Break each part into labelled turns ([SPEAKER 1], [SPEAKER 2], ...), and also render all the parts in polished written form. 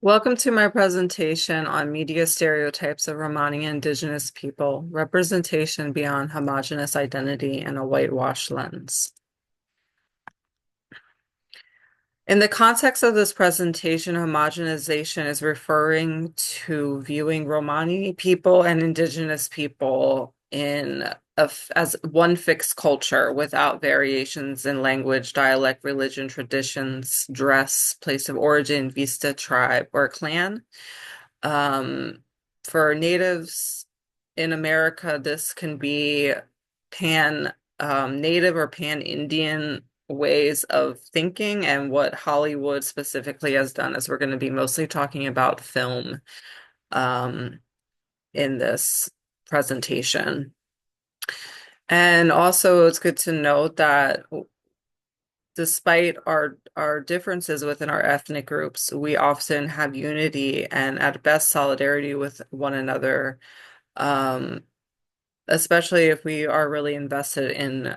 [SPEAKER 1] Welcome to my presentation on media stereotypes of Romani and Indigenous people, representation beyond homogeneous identity and a whitewashed lens. In the context of this presentation, homogenization is referring to viewing Romani people and Indigenous people as one fixed culture without variations in language, dialect, religion, traditions, dress, place of origin, vista, tribe, or clan. Um, for natives in America, this can be pan native or pan Indian ways of thinking, and what Hollywood specifically has done is we're going to be mostly talking about film um, in this presentation. And also, it's good to note that despite our differences within our ethnic groups, we often have unity and at best solidarity with one another, um, especially if we are really invested in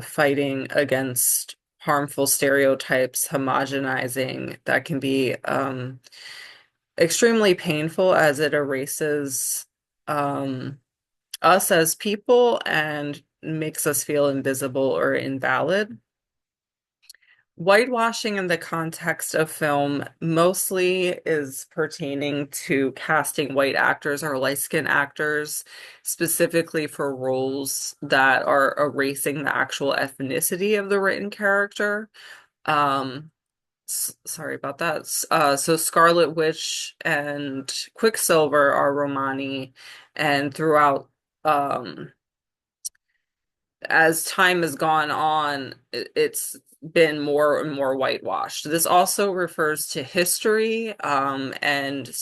[SPEAKER 1] fighting against harmful stereotypes, homogenizing that can be extremely painful as it erases us as people and makes us feel invisible or invalid. Whitewashing in the context of film mostly is pertaining to casting white actors or light-skinned actors, specifically for roles that are erasing the actual ethnicity of the written character. Um, Sorry about that. So Scarlet Witch and Quicksilver are Romani, and throughout as time has gone on, it's been more and more whitewashed. This also refers to history, and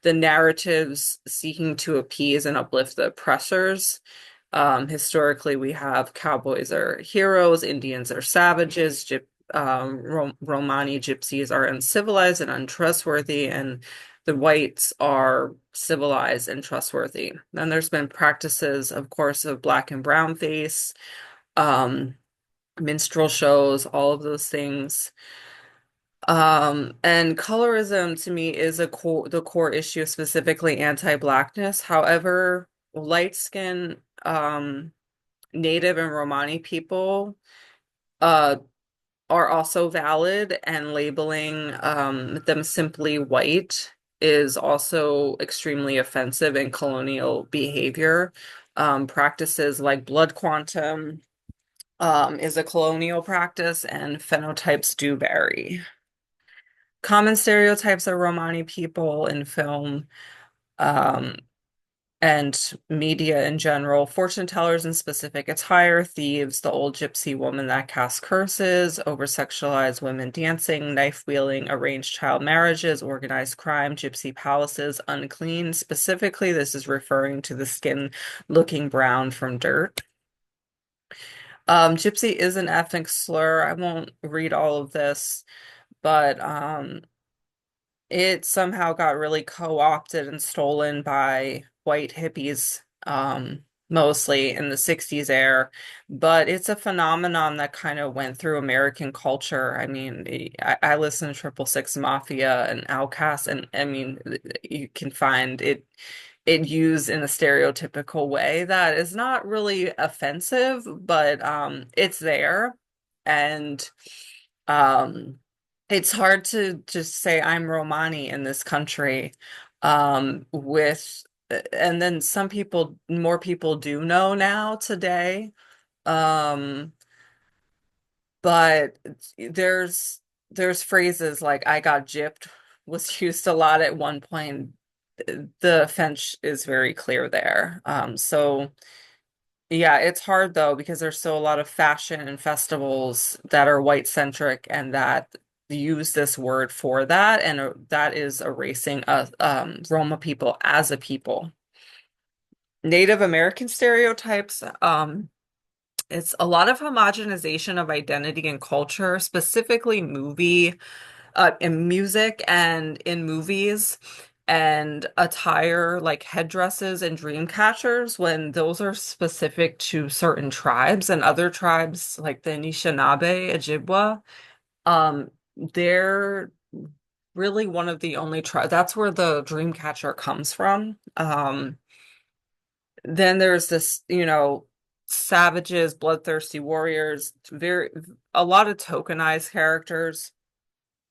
[SPEAKER 1] the narratives seeking to appease and uplift the oppressors. Historically, we have cowboys are heroes, Indians are savages, Romani gypsies are uncivilized and untrustworthy, and the whites are civilized and trustworthy. Then there's been practices, of course, of black and brown face, um, minstrel shows, all of those things. And colorism to me is the core issue, specifically anti-blackness. However, light skin, Native and Romani people, uh, are also valid, and labeling them simply white is also extremely offensive in colonial behavior. Practices like blood quantum is a colonial practice, and phenotypes do vary. Common stereotypes of Romani people in film um, and media in general, fortune tellers in specific attire, thieves, the old gypsy woman that casts curses, over-sexualized women dancing, knife-wielding, arranged child marriages, organized crime, gypsy palaces, unclean. Specifically, this is referring to the skin looking brown from dirt. Gypsy is an ethnic slur. I won't read all of this, but it somehow got really co-opted and stolen by white hippies, mostly in the 60s era. But it's a phenomenon that kind of went through American culture. I mean, I listen to Triple Six Mafia and Outkast, and I mean, you can find it used in a stereotypical way that is not really offensive, but it's there. And um it's hard to just say I'm Romani in this country. With and then some people, more people do know now today. Um, but there's phrases like I got gypped was used a lot at one point. The offense is very clear there. So yeah, it's hard though because there's still a lot of fashion and festivals that are white centric and that use this word for that, and that is erasing us, Roma people as a people. Native American stereotypes, it's a lot of homogenization of identity and culture, specifically in music and in movies and attire like headdresses and dream catchers when those are specific to certain tribes, and other tribes like the Anishinaabe, Ojibwa, um, their really one of the only tri that's where the dream catcher comes from. Then there's this, savages, bloodthirsty warriors, very a lot of tokenized characters.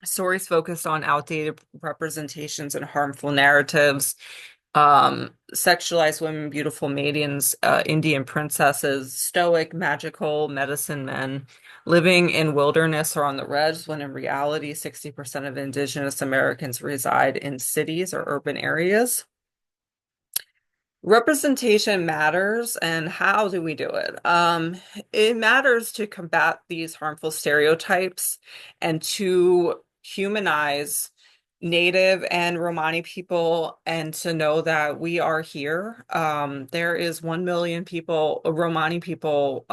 [SPEAKER 1] Stories focused on outdated representations and harmful narratives. Sexualized women, beautiful maidens, Indian princesses, stoic, magical medicine men living in wilderness or on the res, when in reality, 60% of Indigenous Americans reside in cities or urban areas. Representation matters, and how do we do it? It matters to combat these harmful stereotypes and to humanize Native and Romani people and to know that we are here. There is 1 million people, Romani people,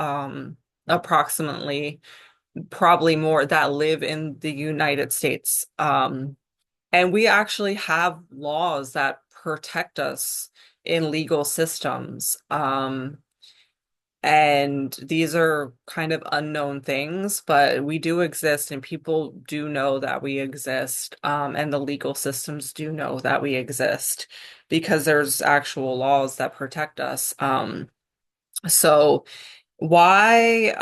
[SPEAKER 1] approximately, probably more, that live in the United States. And we actually have laws that protect us in legal systems. And these are kind of unknown things, but we do exist and people do know that we exist. And the legal systems do know that we exist because there's actual laws that protect us. So why,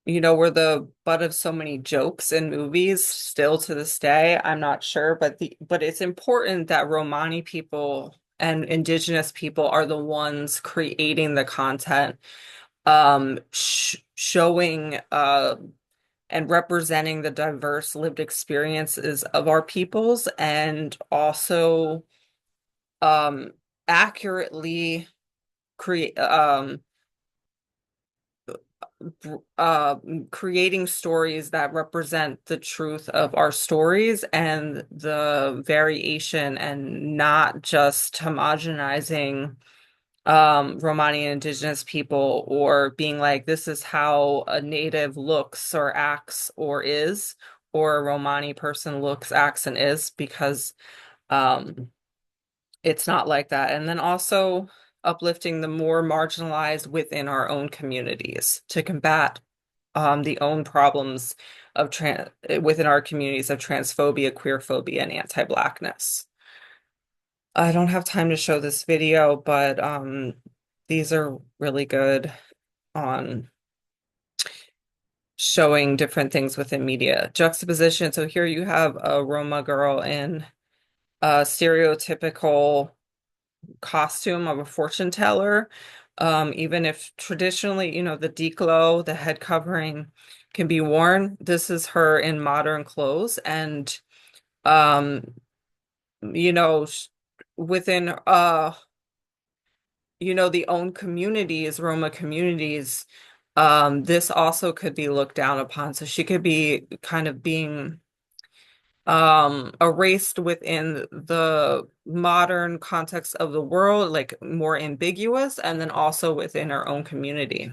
[SPEAKER 1] we're the butt of so many jokes in movies still to this day. I'm not sure, but it's important that Romani people and Indigenous people are the ones creating the content, showing and representing the diverse lived experiences of our peoples, and also um accurately create uh, creating stories that represent the truth of our stories and the variation, and not just homogenizing Romani and Indigenous people, or being like, this is how a Native looks or acts or is, or a Romani person looks, acts, and is, because um, it's not like that. And then also uplifting the more marginalized within our own communities to combat the own problems of trans within our communities of transphobia, queerphobia, and anti-Blackness. I don't have time to show this video, but these are really good on showing different things within media. Juxtaposition. So here you have a Roma girl in a stereotypical costume of a fortune teller. Even if traditionally, the declo, the head covering, can be worn, this is her in modern clothes. And um, you know, sh- within the own communities, Roma communities, this also could be looked down upon. So she could be kind of being erased within the modern context of the world, like more ambiguous, and then also within our own community.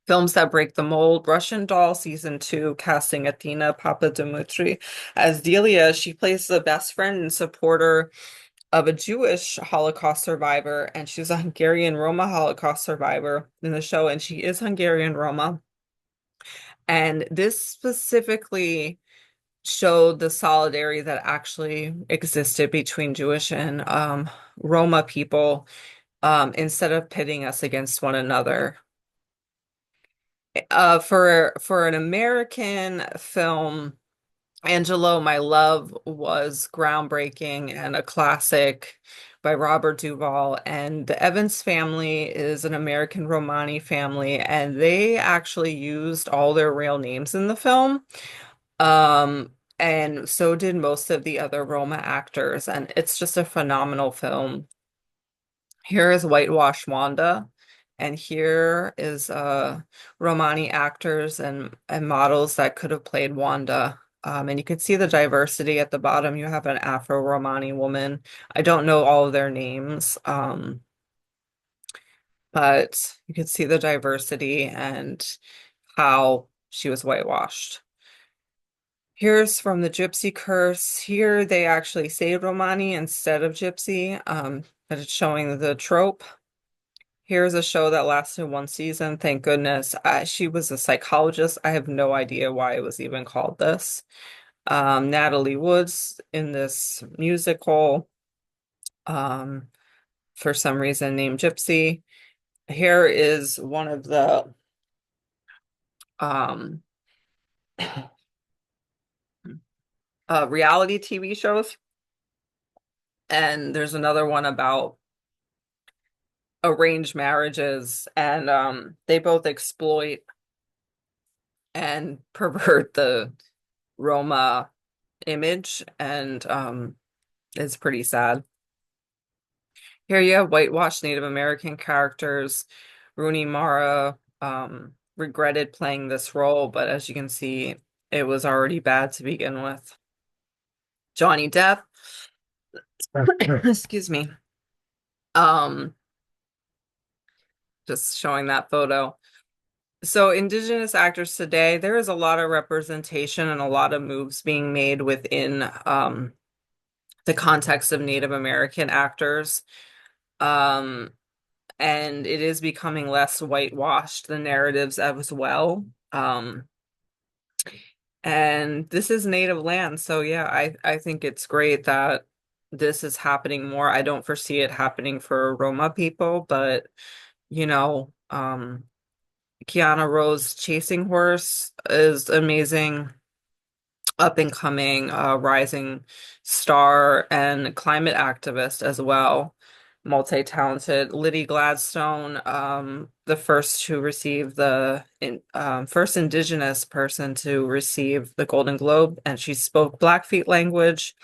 [SPEAKER 1] Films that break the mold. Russian Doll season 2, casting Athena Papadimitri as Delia. She plays the best friend and supporter of a Jewish Holocaust survivor, and she's a Hungarian Roma Holocaust survivor in the show, and she is Hungarian Roma. And this specifically showed the solidarity that actually existed between Jewish and Roma people, instead of pitting us against one another. For an American film, Angelo, My Love was groundbreaking and a classic by Robert Duvall. And the Evans family is an American Romani family, and they actually used all their real names in the film. And so did most of the other Roma actors, and it's just a phenomenal film. Here is Whitewashed Wanda, and here is Romani actors and models that could have played Wanda. And you can see the diversity at the bottom. You have an Afro-Romani woman. I don't know all of their names, but you can see the diversity and how she was whitewashed. Here's from the Gypsy Curse. Here they actually say Romani instead of Gypsy, but it's showing the trope. Here's a show that lasted 1 season. Thank goodness. She was a psychologist. I have no idea why it was even called this. Natalie Woods in this musical, um, for some reason named Gypsy. Here is one of the um, reality TV shows, and there's another one about arranged marriages, and they both exploit and pervert the Roma image, and it's pretty sad. Here you have whitewashed Native American characters. Rooney Mara regretted playing this role, but as you can see, it was already bad to begin with. Johnny Depp, excuse me, um, just showing that photo. So, Indigenous actors today, there is a lot of representation and a lot of moves being made within the context of Native American actors. Um, and it is becoming less whitewashed, the narratives as well. And this is native land, so yeah, I think it's great that this is happening more. I don't foresee it happening for Roma people, but Kiana Rose Chasing Horse is amazing, up and coming, rising star and climate activist as well. Multi-talented. Liddy Gladstone, the first to receive first Indigenous person to receive the Golden Globe, and she spoke Blackfeet language.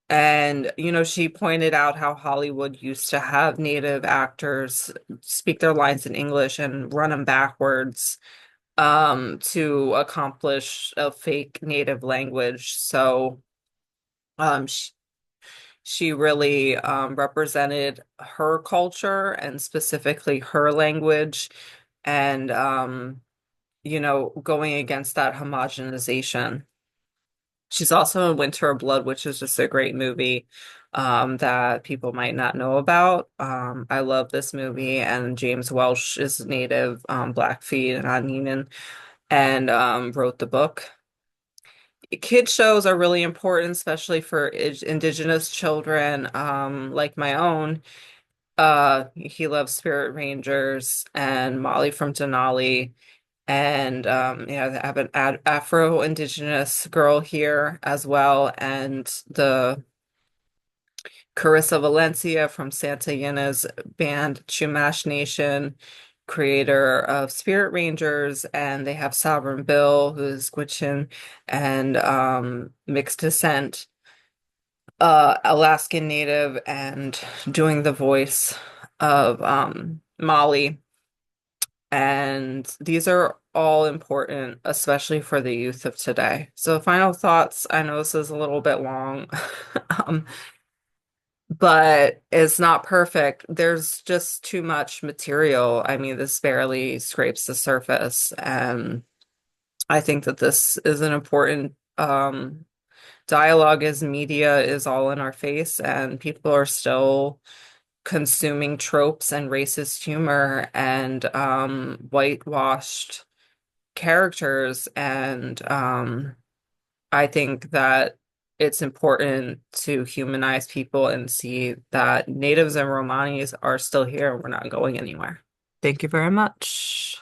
[SPEAKER 1] And, she pointed out how Hollywood used to have Native actors speak their lines in English and run them backwards to accomplish a fake native language. So she really represented her culture and specifically her language, and going against that homogenization. She's also in Winter of Blood, which is just a great movie that people might not know about. I love this movie, and James Welsh is native Blackfeet and Aninin, and wrote the book. Kid shows are really important, especially for Indigenous children, like my own. He loves Spirit Rangers and Molly from Denali. And I have an Afro-Indigenous girl here as well, and the Carissa Valencia from Santa Ynez band Chumash Nation, creator of Spirit Rangers, and they have Sovereign Bill, who's Gwich'in, and mixed descent, Alaskan Native, and doing the voice of Molly. And these are all important, especially for the youth of today. So, final thoughts. I know this is a little bit long, um, but it's not perfect. There's just too much material. I mean, this barely scrapes the surface. And I think that this is an important dialogue, as media is all in our face, and people are still consuming tropes and racist humor and whitewashed characters. And I think that it's important to humanize people and see that natives and Romanis are still here. We're not going anywhere. Thank you very much.